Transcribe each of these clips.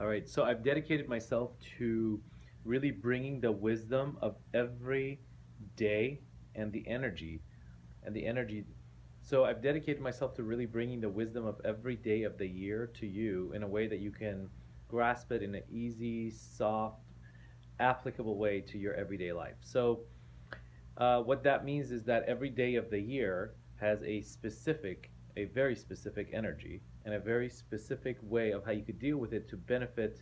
All right, so I've dedicated myself to really bringing the wisdom of every day and the energy and the energy. So I've dedicated myself to really bringing the wisdom of every day of the year to you in a way that you can grasp it in an easy, soft, applicable way to your everyday life. So what that means is that every day of the year has a very specific energy and a very specific way of how you could deal with it to benefit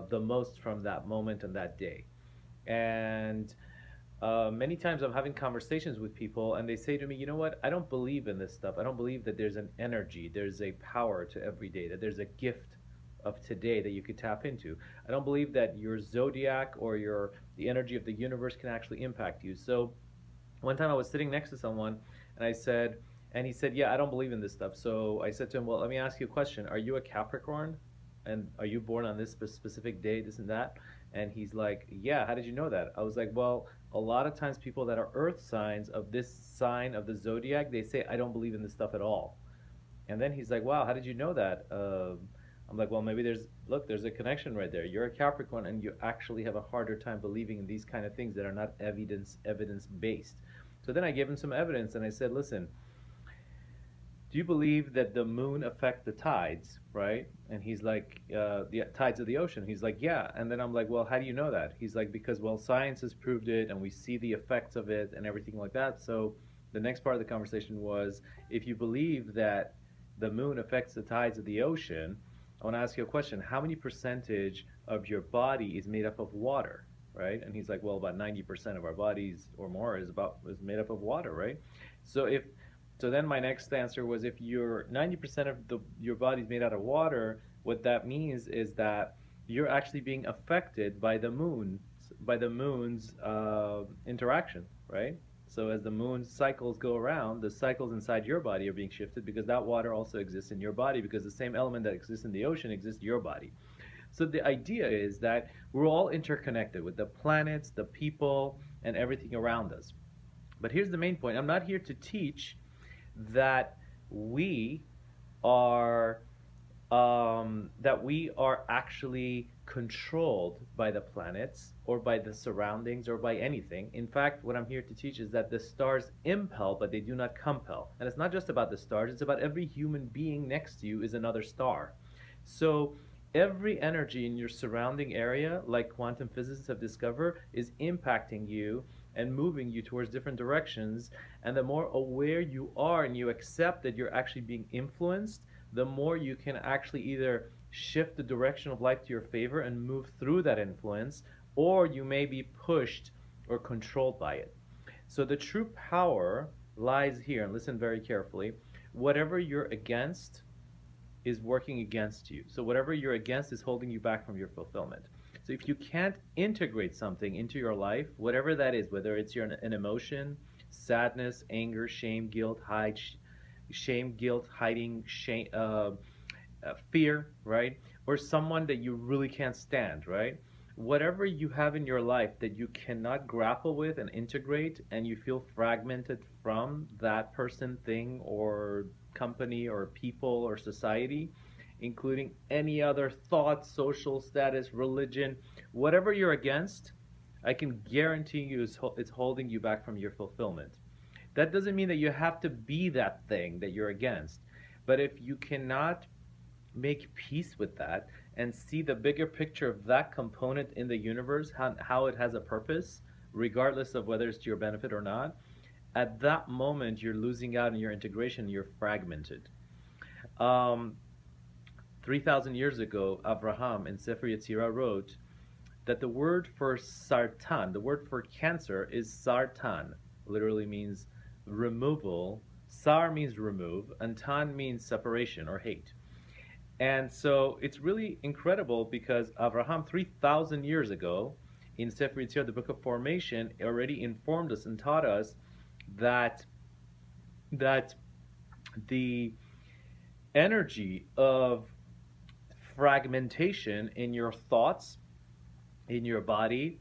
the most from that moment and that day. And many times I'm having conversations with people and they say to me, you know what, I don't believe in this stuff. I don't believe that there's an energy, there's a power to every day, that there's a gift of today that you could tap into. I don't believe that your zodiac or the energy of the universe can actually impact you. So one time I was sitting next to someone and and he said, yeah, I don't believe in this stuff. So I said to him, well, let me ask you a question. Are you a Capricorn? And are you born on this specific day, this and that? And he's like, yeah, how did you know that? I was like, well, a lot of times people that are earth signs of this sign of the zodiac, they say, I don't believe in this stuff at all. And then he's like, wow, how did you know that? I'm like, well, maybe there's a connection right there. You're a Capricorn and you actually have a harder time believing in these kind of things that are not evidence based. So then I gave him some evidence and I said, listen, do you believe that the moon affects the tides, right? And he's like, the tides of the ocean. He's like, yeah. And then I'm like, well, how do you know that? He's like, because, well, science has proved it and we see the effects of it and everything like that. So the next part of the conversation was, if you believe that the moon affects the tides of the ocean, I want to ask you a question. How many percentage of your body is made up of water, right? And he's like, well, about 90% of our bodies or more is made up of water, right? So if so then my next answer was, if you're 90% of your body's made out of water, what that means is that you're actually being affected by the moon's interaction, right? So as the moon's cycles go around, the cycles inside your body are being shifted because that water also exists in your body, because the same element that exists in the ocean exists in your body. So the idea is that we're all interconnected with the planets, the people, and everything around us. But here's the main point. I'm not here to teach that we are that we are actually controlled by the planets or by the surroundings or by anything. In fact, what I'm here to teach is that the stars impel, but they do not compel. And it's not just about the stars, it's about every human being next to you is another star. So every energy in your surrounding area, like quantum physicists have discovered, is impacting you and moving you towards different directions. And the more aware you are and you accept that you're actually being influenced, the more you can actually either shift the direction of life to your favor and move through that influence, or you may be pushed or controlled by it. So the true power lies here, and listen very carefully. Whatever you're against is working against you. So whatever you're against is holding you back from your fulfillment. So if you can't integrate something into your life, whatever that is, whether it's an emotion, sadness, anger, shame, guilt, hiding, shame, fear, right? Or someone that you really can't stand, right? Whatever you have in your life that you cannot grapple with and integrate, and you feel fragmented from that person, thing, or company, or people, or society, including any other thought, social status, religion, whatever you're against, I can guarantee you it's holding you back from your fulfillment. That doesn't mean that you have to be that thing that you're against. But if you cannot make peace with that and see the bigger picture of that component in the universe, how it has a purpose, regardless of whether it's to your benefit or not, at that moment you're losing out in your integration, you're fragmented. 3,000 years ago, Abraham in Sefer Yetzirah wrote that the word for sartan, the word for cancer, is sartan. Literally means removal. Sar means remove, and tan means separation or hate. And so it's really incredible because Abraham, 3,000 years ago, in Sefer Yetzirah, the book of formation, already informed us and taught us that the energy of fragmentation in your thoughts, in your body,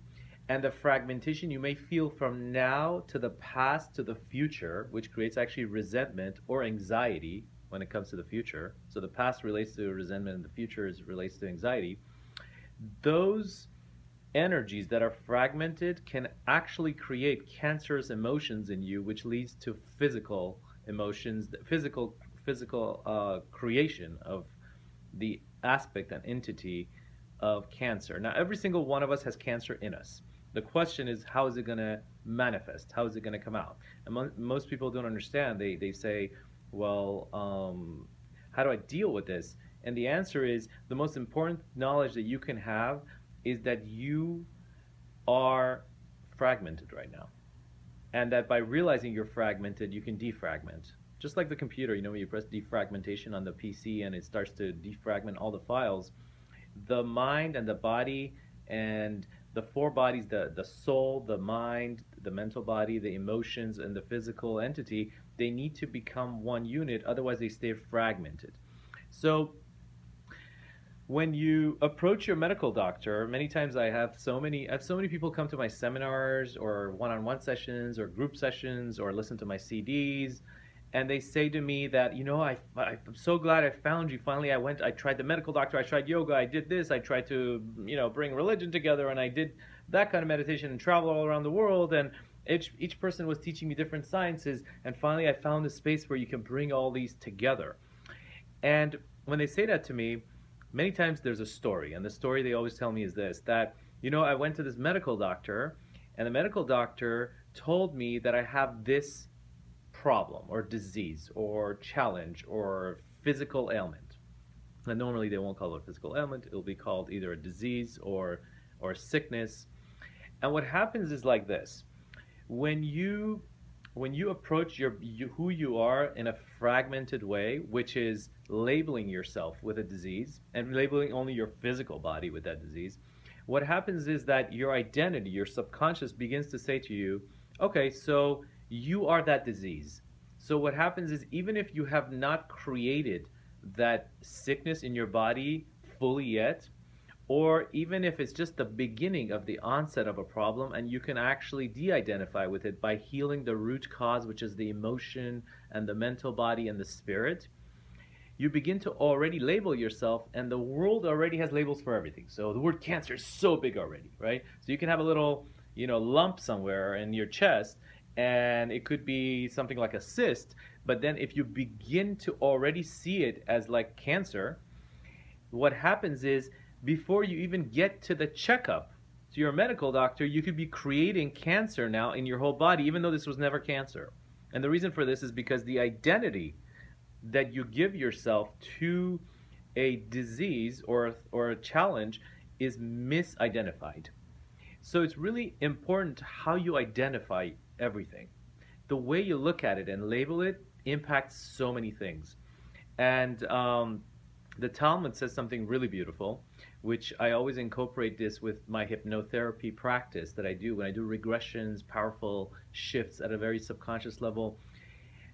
and the fragmentation you may feel from now to the past to the future, which creates actually resentment or anxiety, when it comes to the future. So the past relates to resentment and the future relates to anxiety. Those energies that are fragmented can actually create cancerous emotions in you, which leads to physical emotions, physical creation of the aspect and entity of cancer. Now, every single one of us has cancer in us. The question is, how is it going to manifest? How is it going to come out? And most people don't understand. They say, well, how do I deal with this? And the answer is the most important knowledge that you can have is that you are fragmented right now. And that by realizing you're fragmented, you can defragment. Just like the computer, when you press defragmentation on the PC and it starts to defragment all the files, the mind and the body and the four bodies, the soul, the mind, the mental body, the emotions, and the physical entity, they need to become one unit, otherwise they stay fragmented. So when you approach your medical doctor, many times I have so many people come to my seminars or one-on-one sessions or group sessions or listen to my CDs, and they say to me that, I'm so glad I found you. Finally, I tried the medical doctor, I tried yoga, I did this, I tried to, bring religion together, and I did that kind of meditation and travel all around the world, and each person was teaching me different sciences, and finally I found a space where you can bring all these together. And when they say that to me, many times there's a story, and the story they always tell me is this, that, I went to this medical doctor, and the medical doctor told me that I have this problem or disease or challenge or physical ailment. And normally they won't call it a physical ailment, it'll be called either a disease or a sickness. And what happens is like this. When you approach who you are in a fragmented way, which is labeling yourself with a disease and labeling only your physical body with that disease, what happens is that your identity, your subconscious begins to say to you, okay, so you are that disease. So what happens is, even if you have not created that sickness in your body fully yet, or even if it's just the beginning of the onset of a problem and you can actually de-identify with it by healing the root cause, which is the emotion and the mental body and the spirit, you begin to already label yourself, and the world already has labels for everything. So the word cancer is so big already, right? So you can have a little, lump somewhere in your chest, and it could be something like a cyst, but then if you begin to already see it as like cancer, what happens is, before you even get to the checkup to your medical doctor, you could be creating cancer now in your whole body, even though this was never cancer. And the reason for this is because the identity that you give yourself to a disease or a challenge is misidentified. So it's really important how you identify everything. The way you look at it and label it impacts so many things. And the Talmud says something really beautiful, which I always incorporate this with my hypnotherapy practice that I do when I do regressions, powerful shifts at a very subconscious level.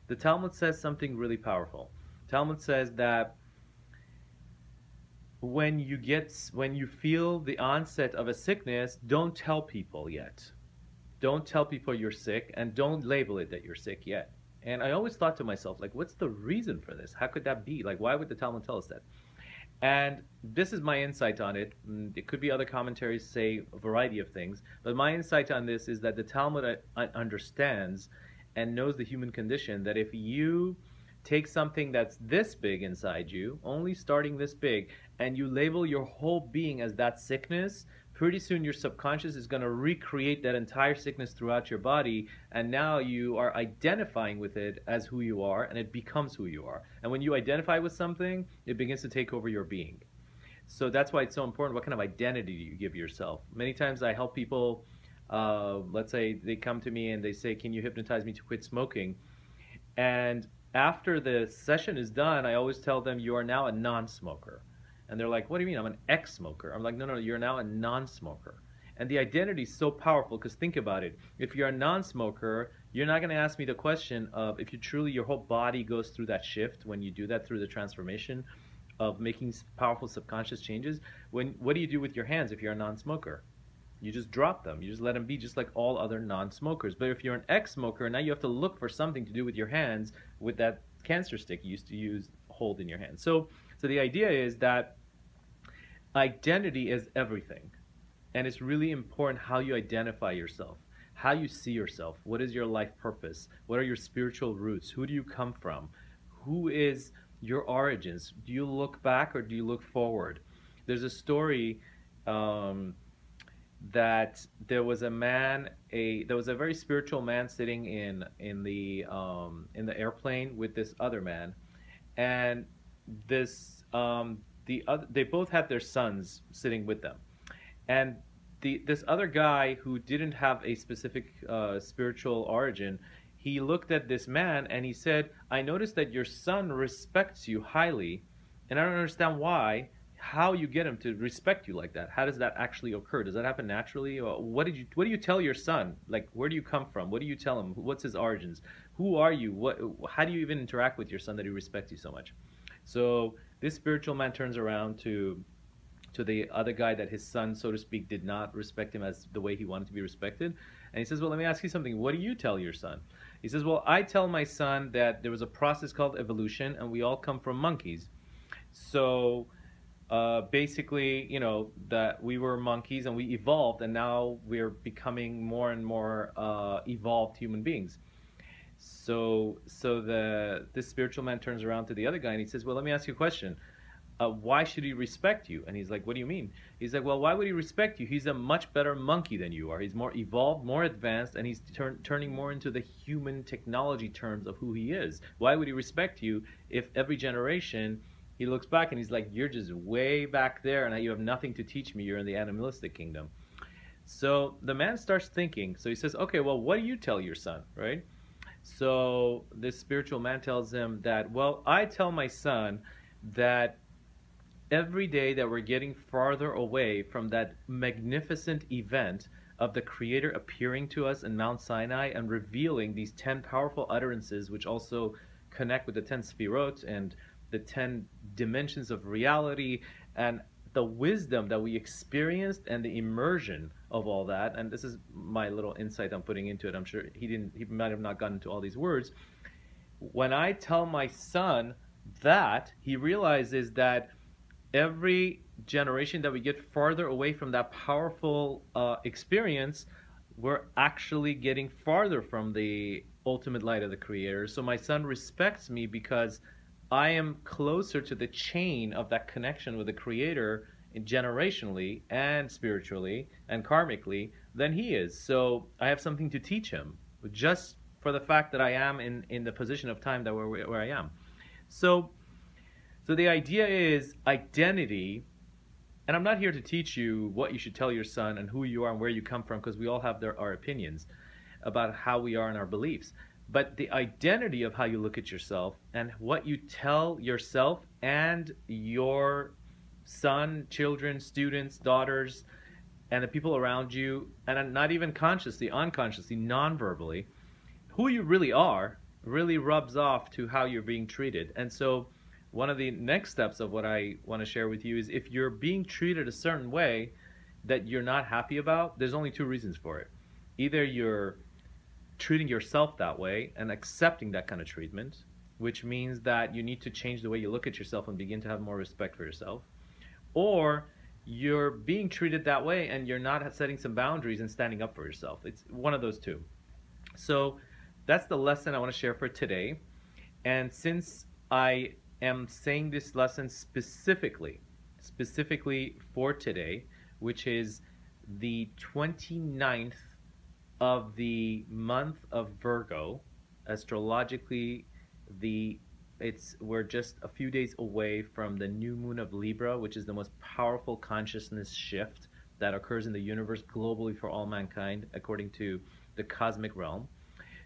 The Talmud says something really powerful. Talmud says that when you feel the onset of a sickness, don't tell people yet. Don't tell people you're sick, and don't label it that you're sick yet. And I always thought to myself, like, what's the reason for this? How could that be? Like, why would the Talmud tell us that? And this is my insight on it. It could be other commentaries say a variety of things, but my insight on this is that the Talmud understands and knows the human condition, that if you take something that's this big inside you, only starting this big, and you label your whole being as that sickness, pretty soon your subconscious is going to recreate that entire sickness throughout your body, and now you are identifying with it as who you are, and it becomes who you are. And when you identify with something, it begins to take over your being. So that's why it's so important. What kind of identity do you give yourself? Many times I help people, let's say they come to me and they say, can you hypnotize me to quit smoking? And after the session is done, I always tell them, you are now a non-smoker. And they're like, what do you mean? I'm an ex-smoker. I'm like, no, you're now a non-smoker. And the identity is so powerful, because think about it. If you're a non-smoker, you're not going to ask me the question of if you truly, your whole body goes through that shift when you do that through the transformation of making powerful subconscious changes. What do you do with your hands if you're a non-smoker? You just drop them. You just let them be, just like all other non-smokers. But if you're an ex-smoker, now you have to look for something to do with your hands with that cancer stick you used to hold in your hand. So the idea is that identity is everything. And it's really important how you identify yourself, how you see yourself. What is your life purpose? What are your spiritual roots? Who do you come from? Who is your origins? Do you look back or do you look forward? There's a story um, that there was a very spiritual man sitting in the airplane with this other man, and they both had their sons sitting with them, and this other guy who didn't have a specific spiritual origin, he looked at this man and he said, "I noticed that your son respects you highly, and I don't understand why. How you get him to respect you like that? How does that actually occur? Does that happen naturally? Or what do you tell your son? Like, where do you come from? What do you tell him? What's his origins? Who are you? How do you even interact with your son that he respects you so much?" So this spiritual man turns around to the other guy that his son, so to speak, did not respect him as the way he wanted to be respected. And he says, "Well, let me ask you something. What do you tell your son?" He says, "Well, I tell my son that there was a process called evolution and we all come from monkeys. So basically, that we were monkeys and we evolved and now we're becoming more and more evolved human beings." So this spiritual man turns around to the other guy and he says, "Well, let me ask you a question. Why should he respect you?" And he's like, "What do you mean?" He's like, "Well, why would he respect you? He's a much better monkey than you are. He's more evolved, more advanced, and he's turning more into the human technology terms of who he is. Why would he respect you if every generation he looks back and he's like, you're just way back there and you have nothing to teach me. You're in the animalistic kingdom." So the man starts thinking. So he says, "Okay, well, what do you tell your son, right?" So this spiritual man tells him that, "Well, I tell my son that every day that we're getting farther away from that magnificent event of the Creator appearing to us in Mount Sinai and revealing these 10 powerful utterances, which also connect with the 10 Sfirot and the 10 dimensions of reality and the wisdom that we experienced and the immersion of all that." And this is my little insight I'm putting into it. I'm sure he might have not gotten into all these words. When I tell my son that, he realizes that every generation that we get farther away from that powerful experience, we're actually getting farther from the ultimate light of the Creator. So my son respects me because I am closer to the chain of that connection with the Creator generationally and spiritually and karmically than he is. So I have something to teach him just for the fact that I am in the position of time that where I am. So the idea is identity, and I'm not here to teach you what you should tell your son and who you are and where you come from, because we all have our opinions about how we are and our beliefs. But the identity of how you look at yourself and what you tell yourself and your son, children, students, daughters, and the people around you, and not even consciously, unconsciously, non-verbally, who you really are really rubs off to how you're being treated. And so one of the next steps of what I want to share with you is if you're being treated a certain way that you're not happy about, there's only two reasons for it. Either you're treating yourself that way and accepting that kind of treatment, which means that you need to change the way you look at yourself and begin to have more respect for yourself, or you're being treated that way and you're not setting some boundaries and standing up for yourself. It's one of those two. So that's the lesson I want to share for today. And since I am saying this lesson specifically for today, which is the 29th of the month of Virgo, astrologically, we're just a few days away from the new moon of Libra, which is the most powerful consciousness shift that occurs in the universe globally for all mankind, according to the cosmic realm.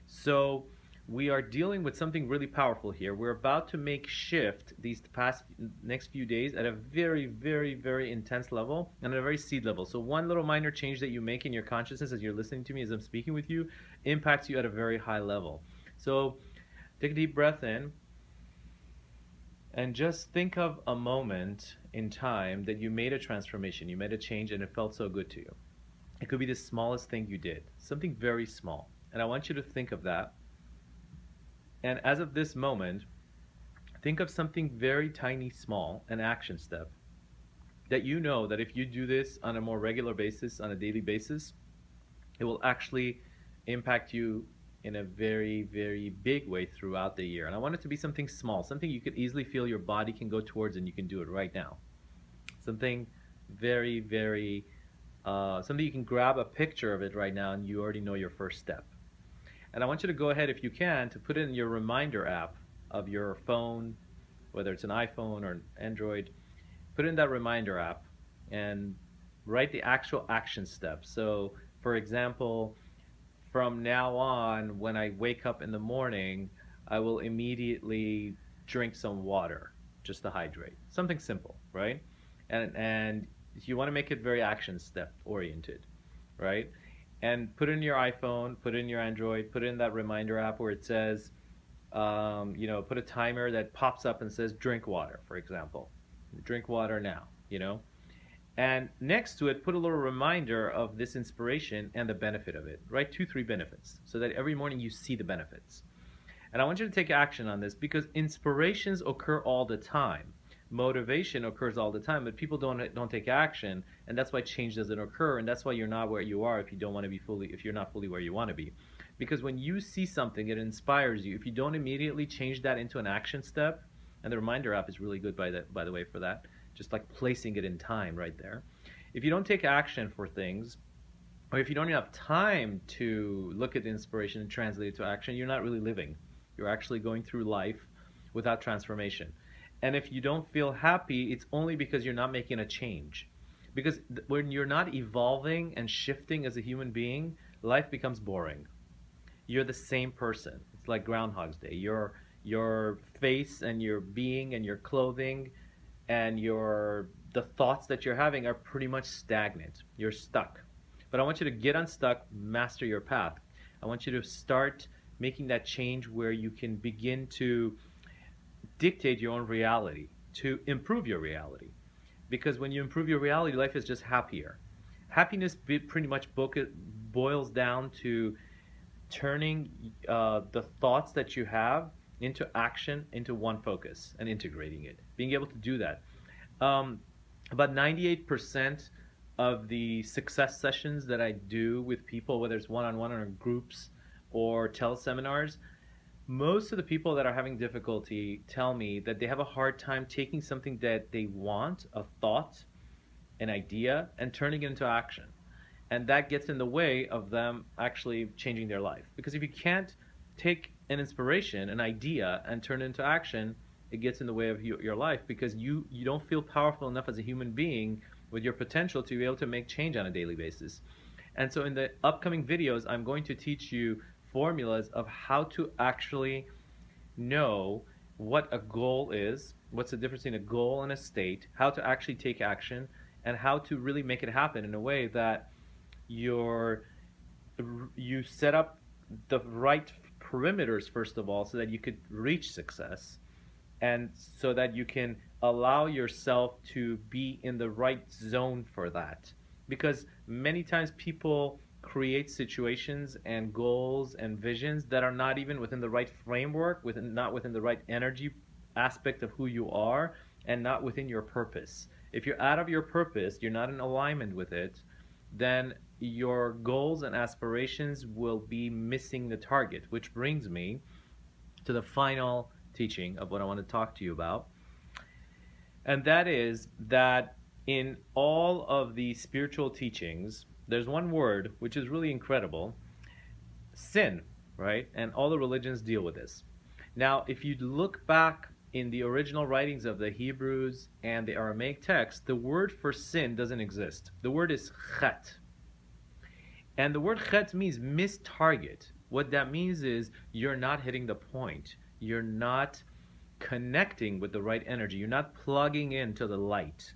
So we are dealing with something really powerful here. We're about to make shift these next few days at a very, very, very intense level and at a very seed level. So one little minor change that you make in your consciousness as you're listening to me, as I'm speaking with you, impacts you at a very high level. So take a deep breath in and just think of a moment in time that you made a transformation, you made a change, and it felt so good to you. It could be the smallest thing you did, something very small. And I want you to think of that. And as of this moment, Think of something very tiny, small, an action step that you know that if you do this on a more regular basis, on a daily basis, it will actually impact you in a very, very big way throughout the year. And I want it to be something small, something you could easily feel your body can go towards and you can do it right now. Something very, very, something you can grab a picture of it right now and you already know your first step. And I want you to go ahead, if you can, to put it in your reminder app of your phone, whether it's an iPhone or an Android, put in that reminder app and write the actual action steps. So, for example, from now on, when I wake up in the morning, I will immediately drink some water just to hydrate. Something simple, right? And you want to make it very action step oriented, right? And put in your iPhone, put in your Android, put in that reminder app where it says, put a timer that pops up and says drink water, for example. Drink water now, And next to it, put a little reminder of this inspiration and the benefit of it. Write 2, 3 benefits so that every morning you see the benefits. And I want you to take action on this because inspirations occur all the time. Motivation occurs all the time, but people don't take action, and that's why change doesn't occur, and that's why you're not where you are if you're not fully where you want to be. Because when you see something, it inspires you. If you don't immediately change that into an action step, and the reminder app is really good by the way for that, just like placing it in time right there. If you don't take action for things, or if you don't have time to look at the inspiration and translate it to action, you're not really living. You're actually going through life without transformation. And if you don't feel happy, it's only because you're not making a change. Because when you're not evolving and shifting as a human being, life becomes boring. You're the same person. It's like Groundhog's Day. Your face and your being and your clothing and the thoughts that you're having are pretty much stagnant. You're stuck. But I want you to get unstuck, master your path. I want you to start making that change where you can begin to dictate your own reality, to improve your reality. Because when you improve your reality, life is just happier. Happiness pretty much boils down to turning the thoughts that you have into action, into one focus, and integrating it. Being able to do that. About 98% of the success sessions that I do with people, whether it's one-on-one or groups or teleseminars, most of the people that are having difficulty tell me that they have a hard time taking something that they want, a thought, an idea, and turning it into action. And that gets in the way of them actually changing their life. Because if you can't take an inspiration, an idea, and turn it into action, it gets in the way of your life because you don't feel powerful enough as a human being with your potential to be able to make change on a daily basis. And so in the upcoming videos, I'm going to teach you formulas of how to actually know what a goal is, what's the difference between a goal and a state, how to actually take action, and how to really make it happen in a way that you set up the right perimeters, first of all, so that you could reach success, and so that you can allow yourself to be in the right zone for that. Because many times people create situations and goals and visions that are not even within the right framework, not within the right energy aspect of who you are, and not within your purpose. If you're out of your purpose, you're not in alignment with it, then your goals and aspirations will be missing the target, which brings me to the final teaching of what I want to talk to you about. And that is that in all of the spiritual teachings, there's one word which is really incredible: sin, right? And all the religions deal with this. Now, if you look back in the original writings of the Hebrews and the Aramaic text, the word for sin doesn't exist. The word is chet. And the word chet means missed target. What that means is you're not hitting the point. You're not connecting with the right energy. You're not plugging into the light.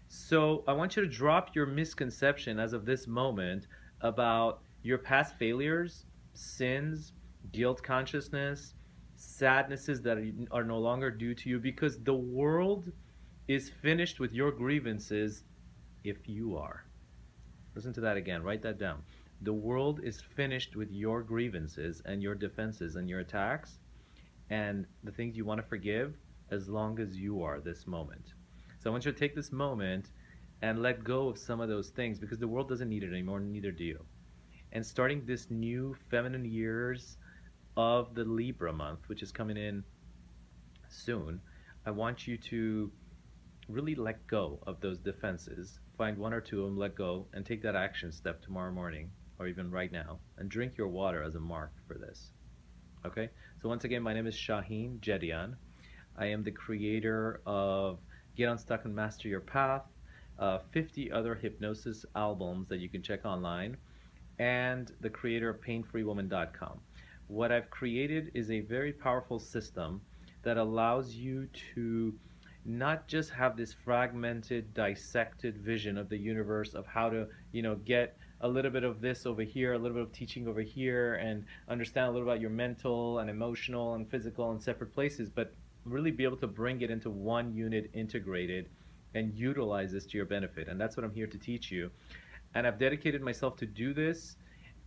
So I want you to drop your misconception as of this moment about your past failures, sins, guilt consciousness, sadnesses that are no longer due to you, because the world is finished with your grievances if you are. Listen to that again. Write that down. The world is finished with your grievances and your defenses and your attacks and the things you want to forgive as long as you are this moment. So I want you to take this moment and let go of some of those things because the world doesn't need it anymore, neither do you. And starting this new feminine years of the Libra month, which is coming in soon, I want you to really let go of those defenses. Find one or two of them, let go, and take that action step tomorrow morning or even right now. And drink your water as a mark for this. Okay? So, once again, my name is Shaheen Jedian. I am the creator of Get Unstuck and Master Your Path, 50 other hypnosis albums that you can check online, and the creator of painfreewoman.com. What I've created is a very powerful system that allows you to not just have this fragmented, dissected vision of the universe of how to, get a little bit of this over here, a little bit of teaching over here, and understand a little about your mental and emotional and physical in separate places, but really be able to bring it into one unit integrated and utilize this to your benefit. And that's what I'm here to teach you. And I've dedicated myself to do this.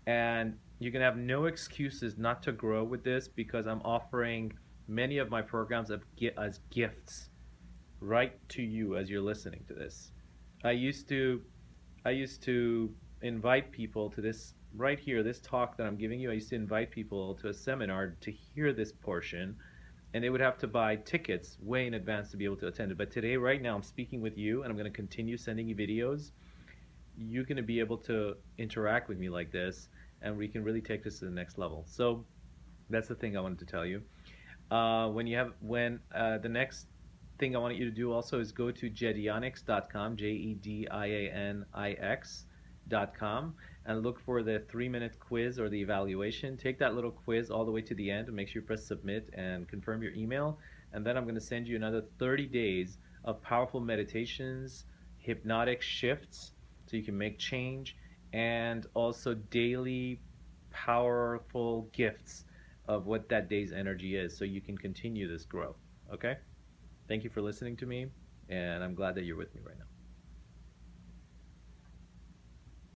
And you can have no excuses not to grow with this because I'm offering many of my programs as gifts right to you as you're listening to this. I used to I used to invite people to this right here, this talk that I'm giving you. I used to invite people to a seminar to hear this portion, and they would have to buy tickets way in advance to be able to attend it. But today, right now, I'm speaking with you, and I'm going to continue sending you videos. You're going to be able to interact with me like this, and we can really take this to the next level. So that's the thing I wanted to tell you. The next thing I want you to do also is go to jedianix.com, JEDIANIX.com, and look for the 3-minute quiz or the evaluation. Take that little quiz all the way to the end and make sure you press submit and confirm your email. And then I'm going to send you another 30 days of powerful meditations, hypnotic shifts so you can make change, and also daily powerful gifts of what that day's energy is so you can continue this growth. Okay? Thank you for listening to me, and I'm glad that you're with me right now.